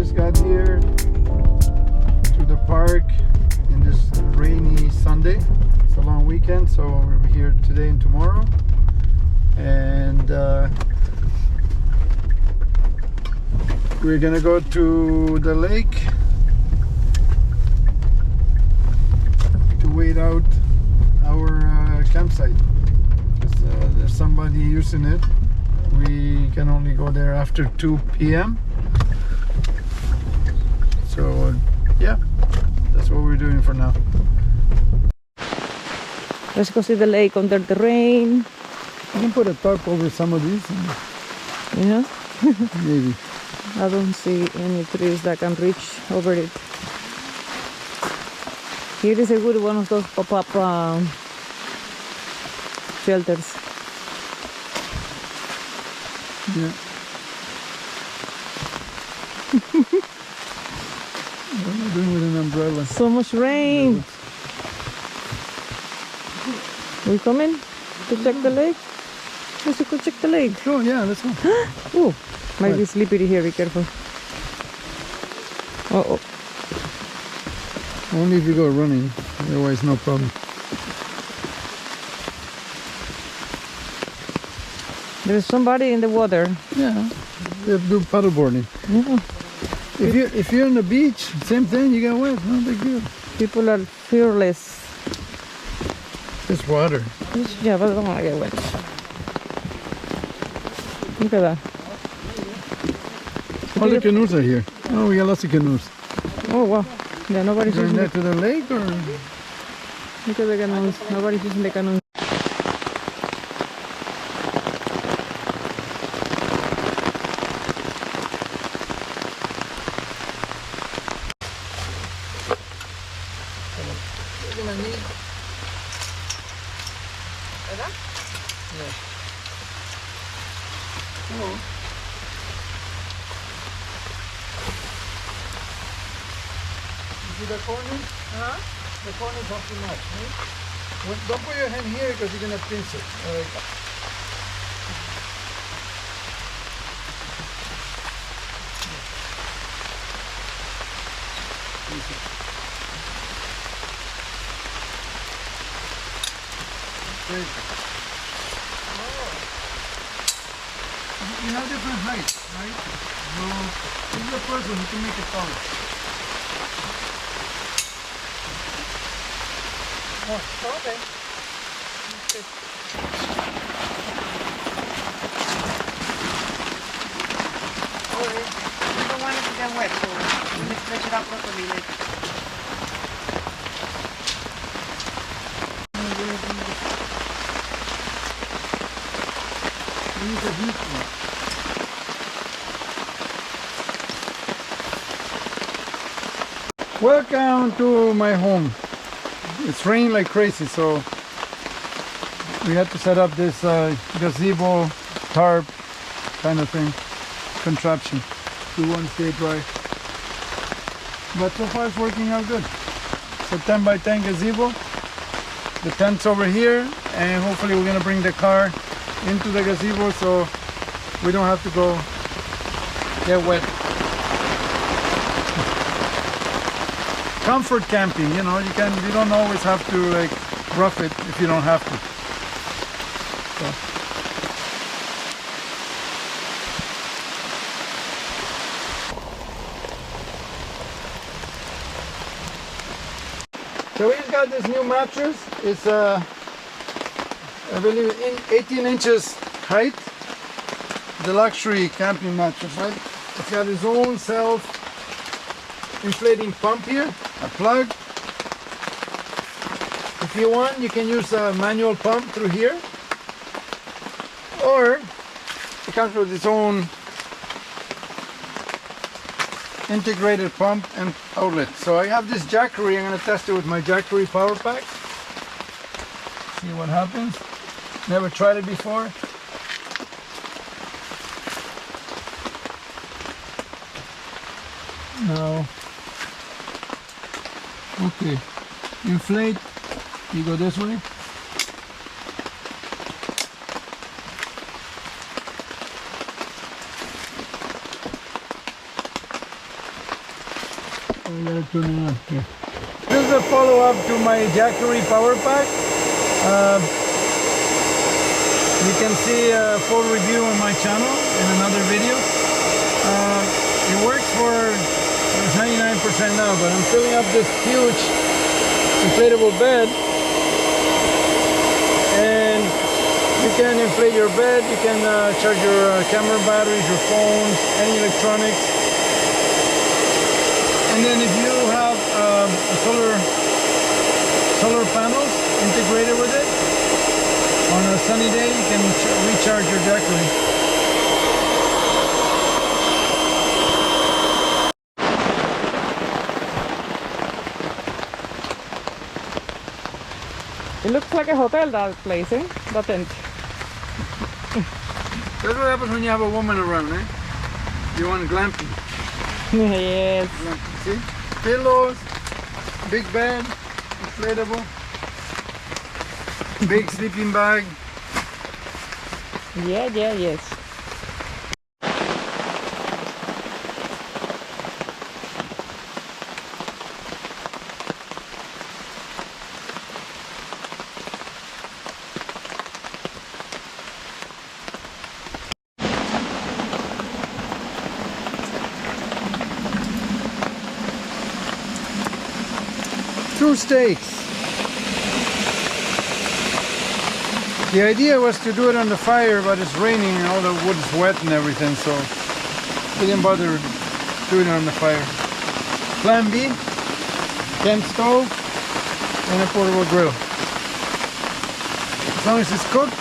just got here to the park in this rainy Sunday. It's a long weekend, so we're here today and tomorrow. And we're gonna go to the lake to wait out our campsite. There's somebody using it. We can only go there after 2 p.m. So yeah, that's what we're doing for now. Let's go see the lake under the rain. You can put a tarp over some of these. Yeah? Maybe. I don't see any trees that can reach over it. Here is a good one of those pop-up shelters. Yeah. What am I doing with an umbrella? So much rain. We coming to check the lake? Let's go check the lake. Sure, yeah, let's go. Oh, might be slippery here, be careful. Oh. Only if you go running, otherwise no problem. There's somebody in the water. Yeah, they do paddleboarding. Yeah. If you're on the beach, same thing, you get wet, no big deal. People are fearless. It's water. Yeah, but I don't want to get wet. Look at that. All the canoes are here. Oh, we got lots of canoes. Oh, wow. Yeah, nobody's Going using there it. to the lake or? Look at the canoes. Nobody's using the canoes. You're gonna need. Yeah. Oh. You see the corner? Huh? The corners have to match, right? Don't put your hand here because you're gonna pinch it. Great. You have different heights, right? So this is the first one, you can make it taller. Oh, okay. You don't want it to get wet, so you need to stretch it out properly later. These are huge ones. Welcome to my home. It's raining like crazy, so we had to set up this gazebo, tarp kind of thing, contraption to one stay dry. But so far it's working out good. It's a 10 by 10 gazebo. The tent's over here, and hopefully we're gonna bring the car into the gazebo so we don't have to go get wet. Comfort camping, you know, you don't always have to like rough it if you don't have to. So we just got this new mattress. It's I believe 18 inches height. The luxury camping mattress, right? It's got its own self-inflating pump here, a plug. If you want, you can use a manual pump through here, or it comes with its own integrated pump and outlet. So I have this Jackery. I'm going to test it with my Jackery power pack. See what happens. Never tried it before. No. Okay. Inflate. You go this way. We gotta tune it on here. This is a follow-up to my Jackery Power Pack. You can see a full review on my channel in another video. It works for 99% now, but I'm filling up this huge inflatable bed, and you can inflate your bed, you can charge your camera batteries, your phones, any electronics. And then if you have solar panels integrated with it, on a sunny day you can recharge your Jackery. It looks like a hotel, that place, eh? That tent. That's what happens when you have a woman around, eh? You want glamping. Yes. Glamping. See? Pillows, big bed, inflatable, big sleeping bag. Yeah, yes. Two steaks. The idea was to do it on the fire, but it's raining and all the wood is wet and everything, so we didn't bother doing it on the fire. Plan B, tent stove, and a portable grill. As long as it's cooked,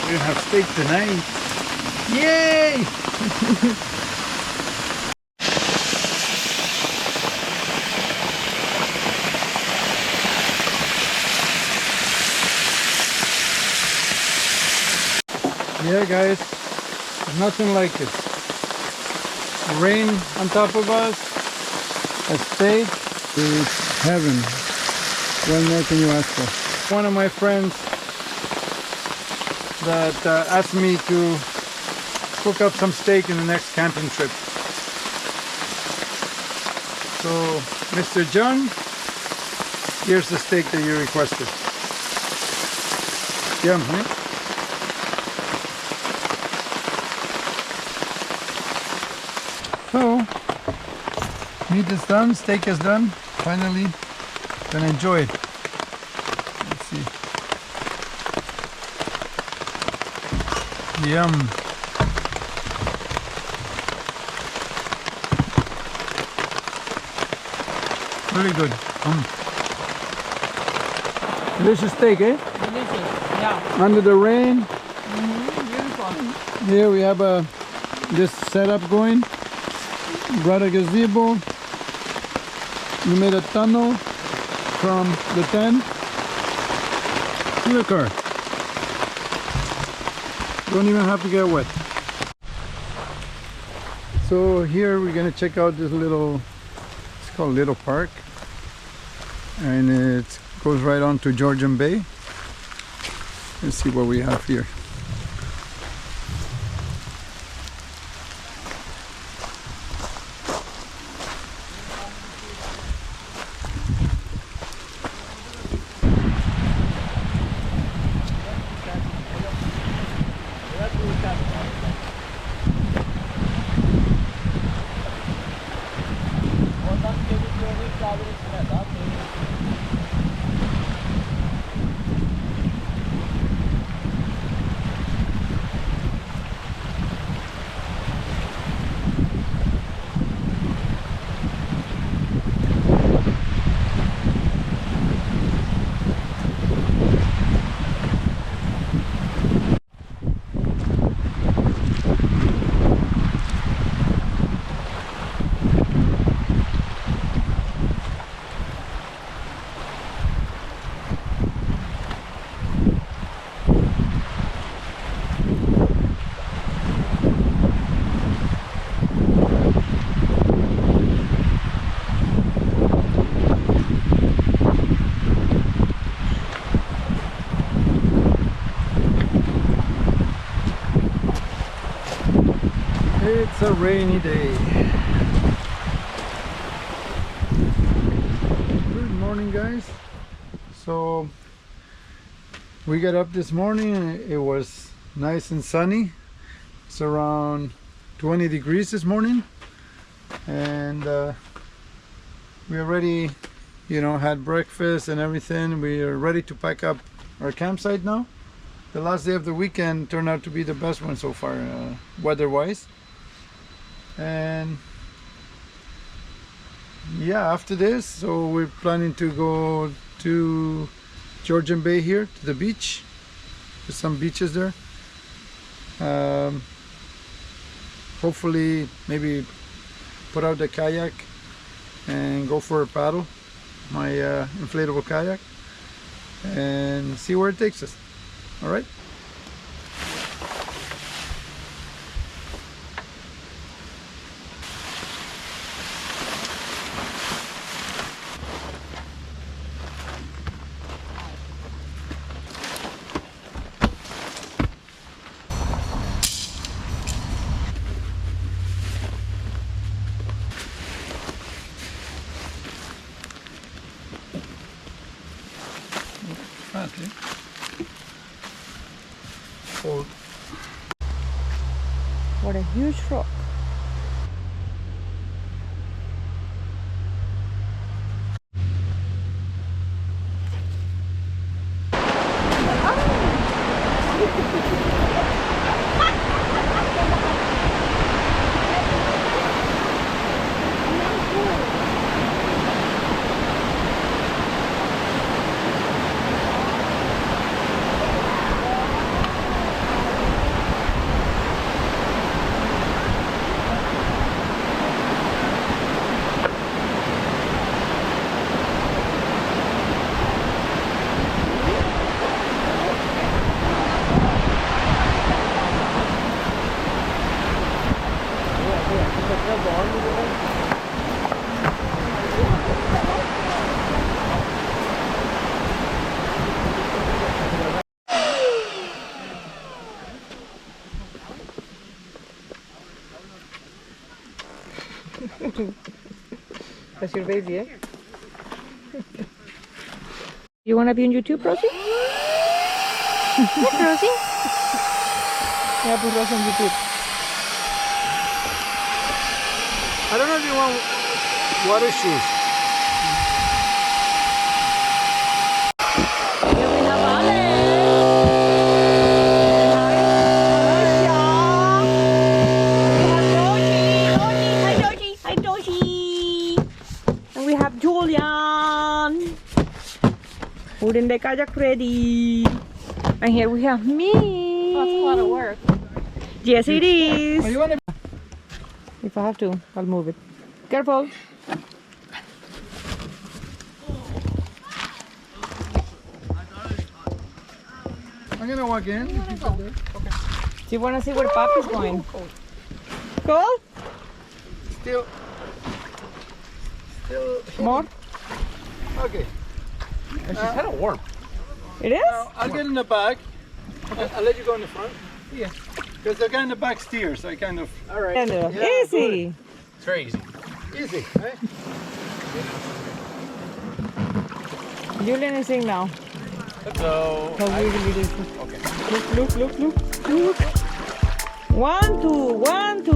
we're gonna have steak tonight. Yay! Yeah, guys, there's nothing like it. Rain on top of us, a steak, it's heaven. What more can you ask for? One of my friends that asked me to cook up some steak in the next camping trip. So, Mr. John, here's the steak that you requested. Yum, eh? So, meat is done, steak is done. Finally, gonna enjoy it. Let's see. Yum. Really good. Delicious steak, eh? Delicious, yeah. Under the rain. Beautiful. Here we have this setup going. Brought a gazebo. We made a tunnel from the tent to the car. Don't even have to get wet. So here we're gonna check out this little, it's called Little Park, and it goes right on to Georgian Bay. Let's see what we have here. It's a rainy day. We got up this morning and it was nice and sunny. It's around 20 degrees this morning, and we already, had breakfast and everything. We are ready to pack up our campsite now. The last day of the weekend turned out to be the best one so far, weather-wise. And yeah, after this, so we're planning to go to Georgian Bay here, to the beach. There's some beaches there. Hopefully maybe put out the kayak and go for a paddle, my inflatable kayak, and see where it takes us. All right. Okay. Hold. What a huge rock. That's your baby, eh? You wanna be on YouTube, Rosie? Yeah, Rosie. Yeah, put Rosie on YouTube. I don't know if you want water shoes. Here we have Alex. And we have Julian. Holding the kayak ready. And here we have me. That's a lot of work. Yes, it is. Oh, you want to? If I have to, I'll move it. Careful. I'm gonna walk in. Do you want to see where Papi's going? Cold? Still. More? Okay. And she's kind of warm. It is? I'll get in the back. I'll let you go in the front. Yeah. Because the guy in the back steers, so I kind of. All right. Yeah, Easy. It's very easy. Easy, right? Julian is in now. Let's go. How really it is. Okay. Look. 1, 2, 1, 2.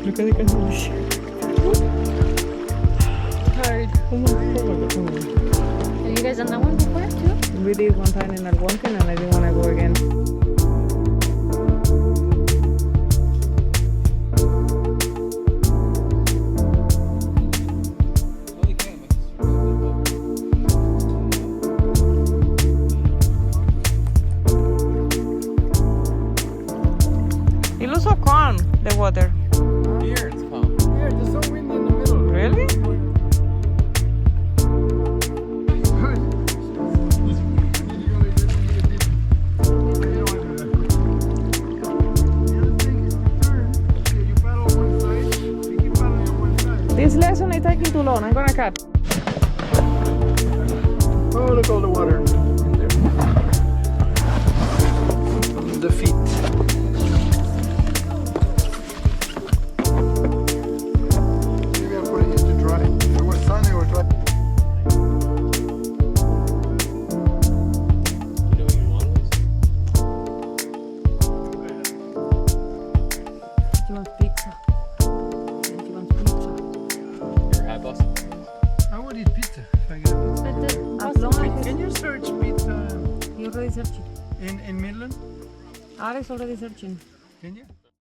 Look at the camera. Hi. Come on. Have you guys done that one before too? We did one time in Algonquin and I didn't want to go again. It looks so calm, the water. Here it's calm. Here, there's so windy in the middle. Really? This lesson is taking too long. I'm gonna cut. Oh, look all the water in there. The feet. Maybe I'll put it here to dry. If it was sunny or dry. if I get pizza. But the As long what's as Can you search pizza you already searching. in Midland? Alex already searching. Can you?